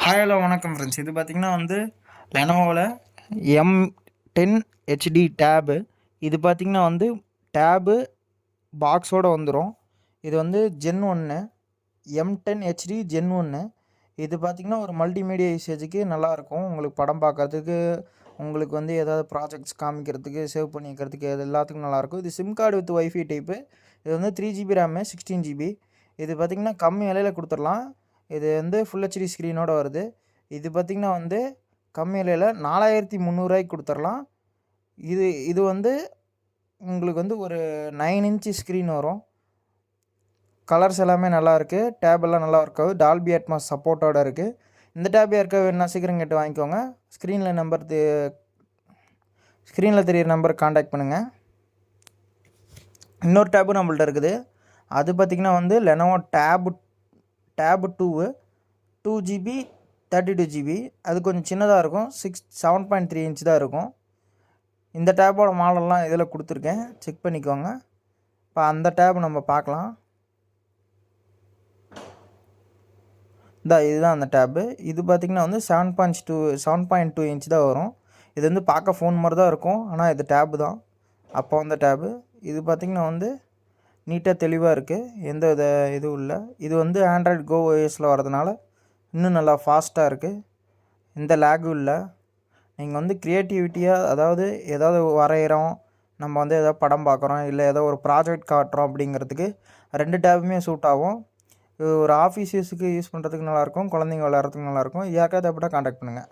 Hi hello வணக்கம் friends. இது பார்த்திங்கன்னா லெனோவோவில் M10 HD டேபு. இது பார்த்திங்கன்னா டேபு பாக்ஸோடு வந்துடும். இது ஜென் 1 M10 HD ஜென் 1. இது பார்த்திங்கன்னா ஒரு மல்டிமீடியா யூசேஜுக்கு நல்லாயிருக்கும். உங்களுக்கு படம் பார்க்குறதுக்கு, உங்களுக்கு ஏதாவது ப்ராஜெக்ட்ஸ் காமிக்கிறதுக்கு, சேவ் பண்ணி வைக்கிறதுக்கு, இது எல்லாத்துக்கும் நல்லாயிருக்கும். இது sim card with wifi type. இது 3GB ரேமு, 16GB. இது பார்த்திங்கன்னா கம்மி விலையில் கொடுத்துடலாம். இது ஃபுல் ஹெச்டி ஸ்க்ரீனோடு வருது. இது பார்த்திங்கன்னா கம்மி விலையில் 4300 கொடுத்துடலாம். இது உங்களுக்கு ஒரு 9 இன்ச்சு ஸ்க்ரீன் வரும். கலர்ஸ் எல்லாமே நல்லாயிருக்கு. டேபெல்லாம் நல்லா இருக்காது. டால்பி அட்மாஸ் சப்போர்ட்டோடு இருக்குது. இந்த டேப் யாருக்கா வேணுன்னா சீக்கிரம் கேட்டு வாங்கிக்கோங்க. ஸ்க்ரீனில் தெரியிற நம்பருக்கு காண்டாக்ட் பண்ணுங்கள். இன்னொரு டேபு நம்மள்ட்ட இருக்குது. அது பார்த்திங்கன்னா லெனோவோ டேபு 2GB 32GB. அது கொஞ்சம் சின்னதாக இருக்கும். 7.3 இன்ச் தான் இருக்கும். இந்த டேப்போட மாடல்லாம் இதில் கொடுத்துருக்கேன், செக் பண்ணிக்கோங்க. இப்போ அந்த டேப் நம்ம பார்க்கலாம். இதுதான் அந்த டேபு. இது பார்த்திங்கன்னா 7.2 இன்ச் தான் வரும். இது பார்க்க ஃபோன் மாதிரி தான் இருக்கும், ஆனால் இது டேபு தான். அப்போ அந்த டேபு இது பார்த்திங்கன்னா நீட்டாக தெளிவாக இருக்குது. எந்த வித இதுவும் இல்லை. இது ஆண்ட்ராய்டு கோ ஓஎஸில் வரதுனால இன்னும் நல்லா ஃபாஸ்ட்டாக இருக்குது. எந்த லேகும் இல்லை. நீங்கள் க்ரியேட்டிவிட்டியாக, அதாவது ஏதாவது வரைகிறோம், நம்ம ஏதாவது படம் பார்க்குறோம், இல்லை ஏதோ ஒரு ப்ராஜெக்ட் காட்டுறோம் அப்படிங்கிறதுக்கு 2 டேபுமே சூட் ஆகும். ஒரு ஆஃபீஸ் யூஸுக்கு யூஸ் பண்ணுறதுக்கு நல்லாயிருக்கும். குழந்தைங்க விளையாடுறதுக்கு நல்லாயிருக்கும். யாருக்காவது அப்படின்னா காண்டாக்ட் பண்ணுங்கள்.